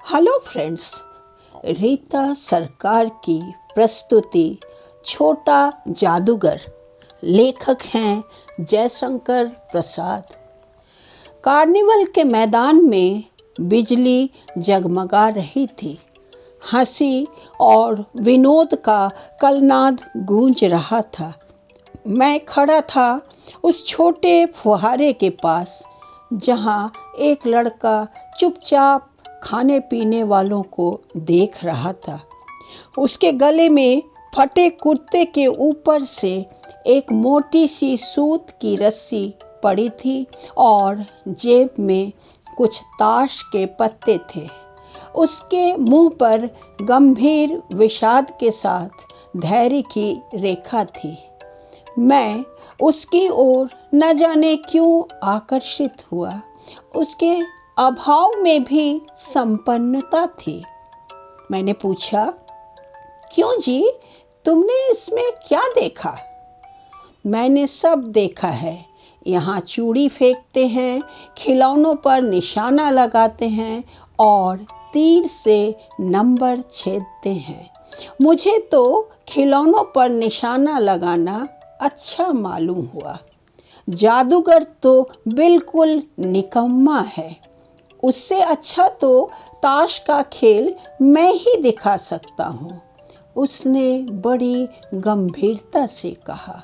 Hello friends, Rita सरकार की प्रस्तुति छोटा जादूगर। लेखक हैं जयशंकर प्रसाद। कार्निवल के मैदान में बिजली जगमगा रही थी। हंसी और विनोद का कलनाद गूंज रहा था। मैं खड़ा था उस छोटे फुहारे के पास जहां एक लड़का चुपचाप खाने पीने वालों को देख रहा था। उसके गले में फटे कुर्ते के ऊपर से एक मोटी सी सूत की रस्सी पड़ी थी और जेब में कुछ ताश के पत्ते थे। उसके मुंह पर गंभीर विषाद के साथ धैर्य की रेखा थी। मैं उसकी ओर न जाने क्यों आकर्षित हुआ। उसके अभाव में भी संपन्नता थी। मैंने पूछा, क्यों जी, तुमने इसमें क्या देखा? मैंने सब देखा है। यहाँ चूड़ी फेंकते हैं, खिलौनों पर निशाना लगाते हैं और तीर से नंबर छेदते हैं। मुझे तो खिलौनों पर निशाना लगाना अच्छा मालूम हुआ। जादूगर तो बिल्कुल निकम्मा है। उससे अच्छा तो ताश का खेल मैं ही दिखा सकता हूँ। उसने बड़ी गंभीरता से कहा।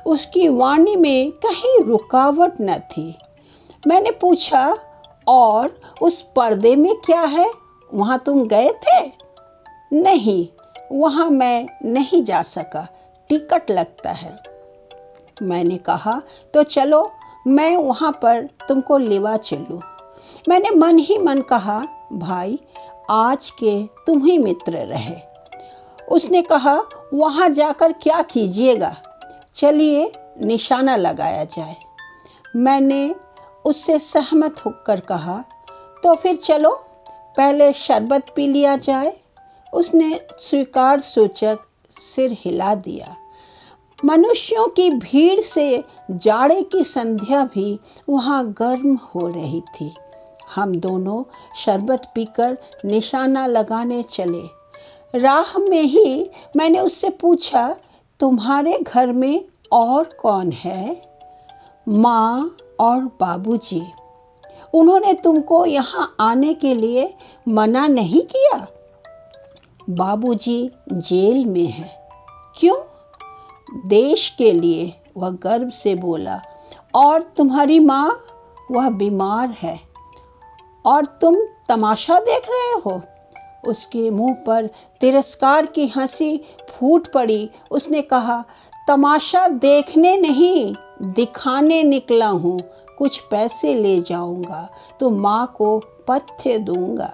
उसकी वाणी में कहीं रुकावट न थी। मैंने पूछा, और उस पर्दे में क्या है? वहाँ तुम गए थे? नहीं, वहाँ मैं नहीं जा सका, टिकट लगता है। मैंने कहा, तो चलो मैं वहाँ पर तुमको लेवा चलूँ। मैंने मन ही मन कहा, भाई आज के तुम ही मित्र रहे। उसने कहा, वहाँ जाकर क्या कीजिएगा? चलिए निशाना लगाया जाए। मैंने उससे सहमत होकर कहा, तो फिर चलो पहले शरबत पी लिया जाए। उसने स्वीकार सूचक सिर हिला दिया। मनुष्यों की भीड़ से जाड़े की संध्या भी वहाँ गर्म हो रही थी। हम दोनों शरबत पीकर निशाना लगाने चले। राह में ही मैंने उससे पूछा, तुम्हारे घर में और कौन है? माँ और बाबूजी। उन्होंने तुमको यहाँ आने के लिए मना नहीं किया? बाबूजी जेल में हैं। क्यों? देश के लिए, वह गर्व से बोला। और तुम्हारी माँ? वह बीमार है और तुम तमाशा देख रहे हो। उसके मुंह पर तिरस्कार की हंसी फूट पड़ी। उसने कहा, तमाशा देखने नहीं, दिखाने निकला हूँ। कुछ पैसे ले जाऊँगा तो माँ को पथ्य दूँगा।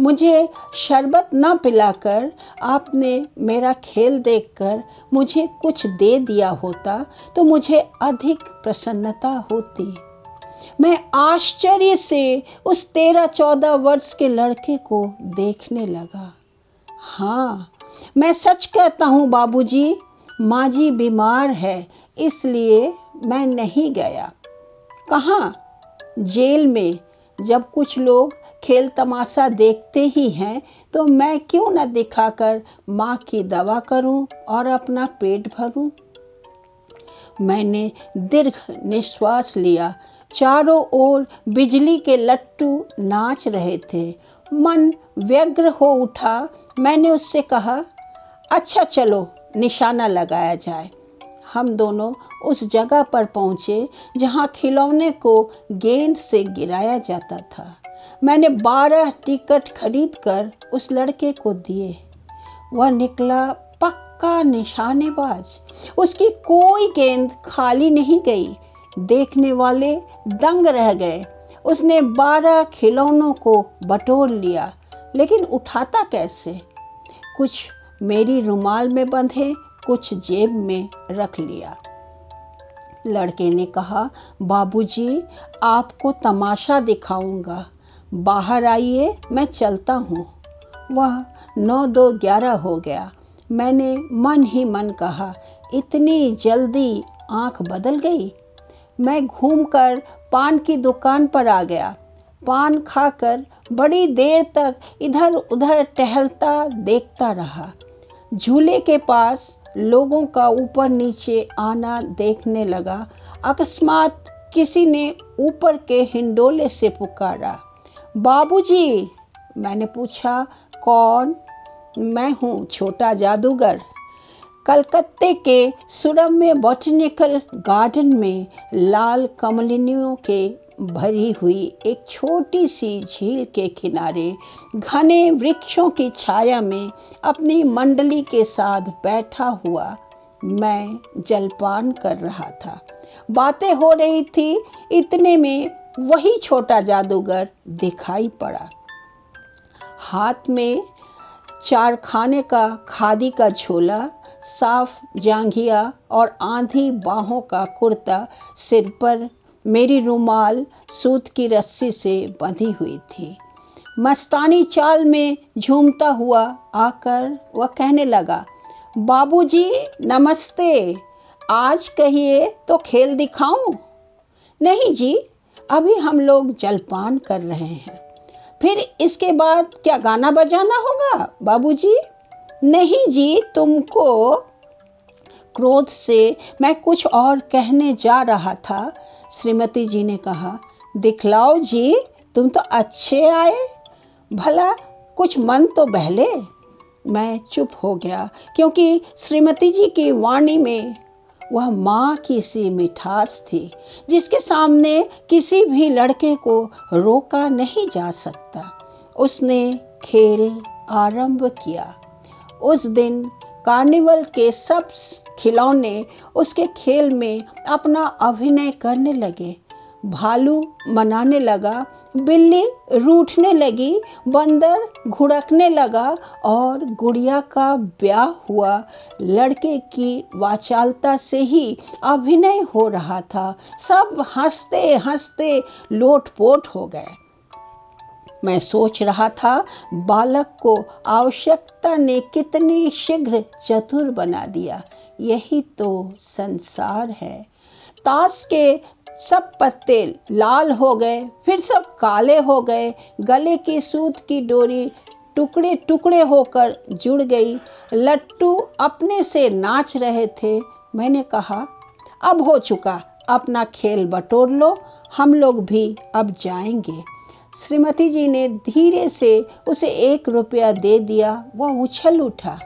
मुझे शरबत न पिलाकर आपने मेरा खेल देखकर मुझे कुछ दे दिया होता तो मुझे अधिक प्रसन्नता होती। मैं आश्चर्य से उस 13-14 वर्ष के लड़के को देखने लगा। हाँ, मैं सच कहता हूँ बाबूजी, माँ जी बीमार है, इसलिए मैं नहीं गया। कहाँ? जेल में। जब कुछ लोग खेल तमाशा देखते ही हैं तो मैं क्यों न दिखाकर माँ की दवा करूं और अपना पेट भरूं। मैंने दीर्घ निश्वास लिया। चारों ओर बिजली के लट्टू नाच रहे थे। मन व्यग्र हो उठा। मैंने उससे कहा, अच्छा चलो निशाना लगाया जाए। हम दोनों उस जगह पर पहुँचे जहाँ खिलौने को गेंद से गिराया जाता था। मैंने 12 टिकट खरीदकर उस लड़के को दिए। वह निकला पक्का निशानेबाज। उसकी कोई गेंद खाली नहीं गई। देखने वाले दंग रह गए। उसने 12 खिलौनों को बटोर लिया, लेकिन उठाता कैसे? कुछ मेरी रुमाल में बंधे, कुछ जेब में रख लिया। लड़के ने कहा, बाबूजी आपको तमाशा दिखाऊंगा, बाहर आइए, मैं चलता हूँ। वह 9-2-11 हो गया। मैंने मन ही मन कहा, इतनी जल्दी आँख बदल गई। मैं घूमकर पान की दुकान पर आ गया। पान खाकर बड़ी देर तक इधर उधर टहलता देखता रहा। झूले के पास लोगों का ऊपर नीचे आना देखने लगा। अकस्मात किसी ने ऊपर के हिंडोले से पुकारा, बाबूजी। मैंने पूछा, कौन? मैं हूँ छोटा जादूगर। कलकत्ते के सुरम्य बॉटनिकल गार्डन में लाल कमलिनियों के भरी हुई एक छोटी सी झील के किनारे घने वृक्षों की छाया में अपनी मंडली के साथ बैठा हुआ मैं जलपान कर रहा था। बातें हो रही थी, इतने में वही छोटा जादूगर दिखाई पड़ा। हाथ में चारखाने का खादी का झोला, साफ जांघिया और आधी बाहों का कुर्ता, सिर पर मेरी रुमाल सूत की रस्सी से बंधी हुई थी। मस्तानी चाल में झूमता हुआ आकर वह कहने लगा, बाबूजी नमस्ते, आज कहिए तो खेल दिखाऊं? नहीं जी, अभी हम लोग जलपान कर रहे हैं। फिर इसके बाद क्या गाना बजाना होगा बाबूजी? नहीं जी, तुमको। क्रोध से मैं कुछ और कहने जा रहा था। श्रीमती जी ने कहा, दिखलाओ जी, तुम तो अच्छे आए, भला कुछ मन तो बहले। मैं चुप हो गया, क्योंकि श्रीमती जी की वाणी में वह माँ की सी मिठास थी जिसके सामने किसी भी लड़के को रोका नहीं जा सकता। उसने खेल आरंभ किया। उस दिन कार्निवल के सब खिलौने उसके खेल में अपना अभिनय करने लगे। भालू मनाने लगा, बिल्ली रूठने लगी, बंदर घुड़कने लगा और गुड़िया का ब्याह हुआ। लड़के की वाचालता से ही अभिनय हो रहा था। सब हंसते हंसते लोटपोट हो गए। मैं सोच रहा था, बालक को आवश्यकता ने कितनी शीघ्र चतुर बना दिया। यही तो संसार है। ताश के सब पत्ते लाल हो गए, फिर सब काले हो गए। गले की सूत की डोरी टुकड़े टुकड़े होकर जुड़ गई। लट्टू अपने से नाच रहे थे। मैंने कहा, अब हो चुका, अपना खेल बटोर लो, हम लोग भी अब जाएंगे। श्रीमती जी ने धीरे से उसे 1 रुपया दे दिया। वह उछल उठा।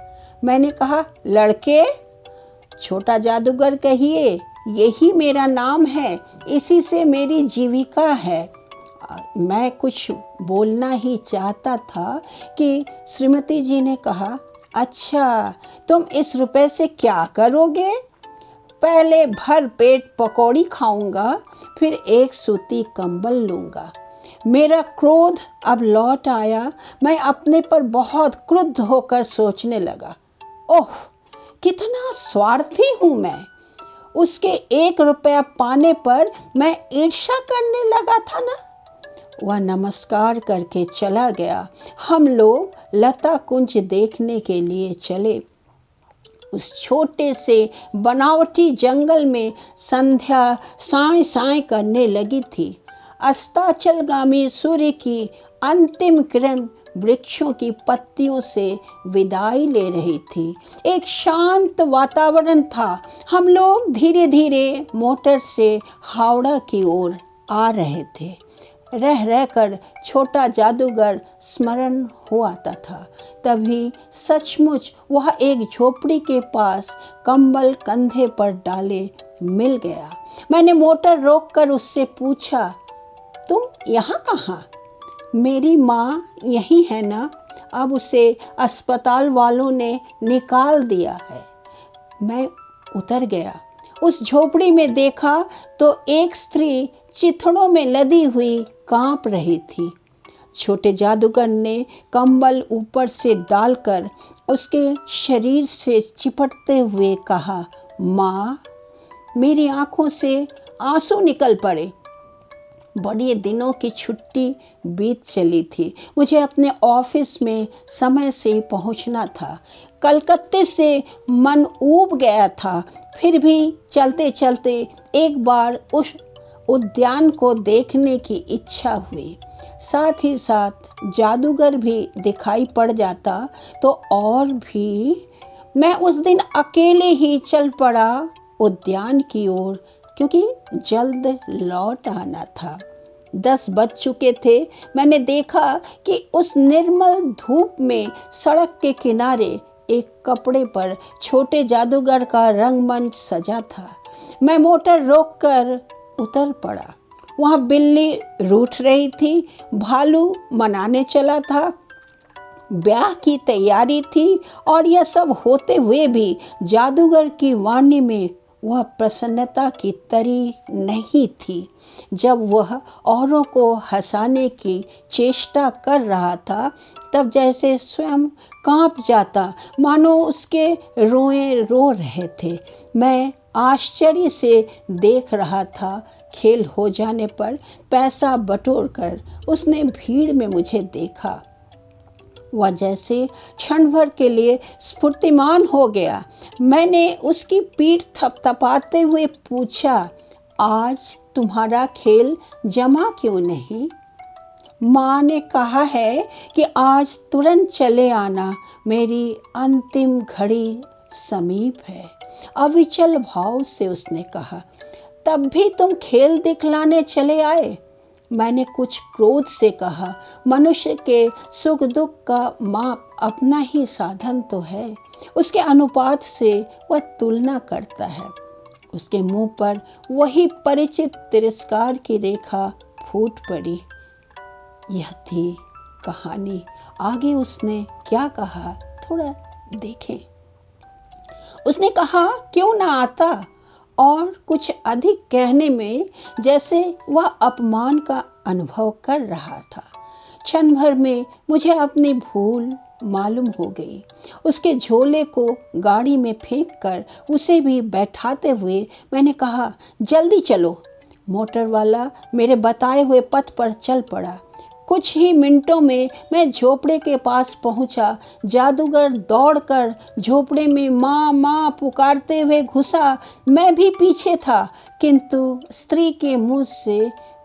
मैंने कहा, लड़के, छोटा जादूगर कहिए, यही मेरा नाम है, इसी से मेरी जीविका है। मैं कुछ बोलना ही चाहता था कि श्रीमती जी ने कहा, अच्छा, तुम इस रुपए से क्या करोगे? पहले भर पेट पकौड़ी खाऊंगा, फिर एक सूती कंबल लूँगा। मेरा क्रोध अब लौट आया। मैं अपने पर बहुत क्रुद्ध होकर सोचने लगा, ओह, कितना स्वार्थी हूँ मैं। उसके 1 रुपया पाने पर मैं ईर्ष्या करने लगा था ना। वह नमस्कार करके चला गया। हम लोग लता कुंज देखने के लिए चले। उस छोटे से बनावटी जंगल में संध्या साए साए करने लगी थी। अस्ताचलगामी सूर्य की अंतिम किरण वृक्षों की पत्तियों से विदाई ले रही थी। एक शांत वातावरण था। हम लोग धीरे धीरे मोटर से हावड़ा की ओर आ रहे थे। रह रहकर छोटा जादूगर स्मरण हो आता था। तभी सचमुच वह एक झोपड़ी के पास कंबल कंधे पर डाले मिल गया। मैंने मोटर रोककर उससे पूछा, तुम यहाँ कहाँ? मेरी माँ यही है ना, अब उसे अस्पताल वालों ने निकाल दिया है। मैं उतर गया। उस झोपड़ी में देखा तो एक स्त्री चिथड़ों में लदी हुई कांप रही थी। छोटे जादूगर ने कंबल ऊपर से डालकर उसके शरीर से चिपटते हुए कहा, माँ। मेरी आंखों से आंसू निकल पड़े। बड़े दिनों की छुट्टी बीत चली थी। मुझे अपने ऑफिस में समय से पहुंचना था। कलकत्ते से मन ऊब गया था। फिर भी चलते चलते एक बार उस उद्यान को देखने की इच्छा हुई। साथ ही साथ जादूगर भी दिखाई पड़ जाता तो और भी। मैं उस दिन अकेले ही चल पड़ा उद्यान की ओर, क्योंकि जल्द लौट आना था। 10 बज चुके थे। मैंने देखा कि उस निर्मल धूप में सड़क के किनारे एक कपड़े पर छोटे जादूगर का रंगमंच सजा था। मैं मोटर रोककर उतर पड़ा। वहाँ बिल्ली रूठ रही थी, भालू मनाने चला था, ब्याह की तैयारी थी, और यह सब होते हुए भी जादूगर की वाणी में वह प्रसन्नता की तरी नहीं थी। जब वह औरों को हंसाने की चेष्टा कर रहा था तब जैसे स्वयं कांप जाता, मानो उसके रोएं रो रहे थे। मैं आश्चर्य से देख रहा था। खेल हो जाने पर पैसा बटोरकर उसने भीड़ में मुझे देखा। वह जैसे क्षण भर के लिए स्फूर्तिमान हो गया। मैंने उसकी पीठ थपथपाते हुए पूछा, आज तुम्हारा खेल जमा क्यों नहीं? माँ ने कहा है कि आज तुरंत चले आना, मेरी अंतिम घड़ी समीप है। अविचल भाव से उसने कहा। तब भी तुम खेल दिखलाने चले आए? मैंने कुछ क्रोध से कहा, मनुष्य के सुख दुख का माप अपना ही साधन तो है, उसके अनुपात से वह तुलना करता है। उसके मुंह पर वही परिचित तिरस्कार की रेखा फूट पड़ी। यह थी कहानी। आगे उसने क्या कहा, थोड़ा देखें। उसने कहा, क्यों ना आता, और कुछ अधिक कहने में जैसे वह अपमान का अनुभव कर रहा था। क्षण भर में मुझे अपनी भूल मालूम हो गई। उसके झोले को गाड़ी में फेंककर उसे भी बैठाते हुए मैंने कहा, जल्दी चलो। मोटर वाला मेरे बताए हुए पथ पर चल पड़ा। कुछ ही मिनटों में मैं झोपड़े के पास पहुंचा। जादूगर दौड़कर झोपड़े में माँ माँ पुकारते हुए घुसा। मैं भी पीछे था, किंतु स्त्री के मुंह से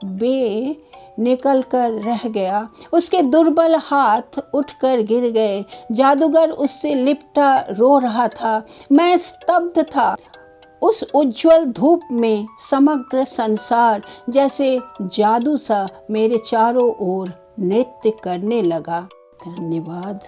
बे निकल कर रह गया। उसके दुर्बल हाथ उठकर गिर गए। जादूगर उससे लिपटा रो रहा था। मैं स्तब्ध था। उस उज्जवल धूप में समग्र संसार जैसे जादू सा मेरे चारों ओर नृत्य करने लगा। धन्यवाद।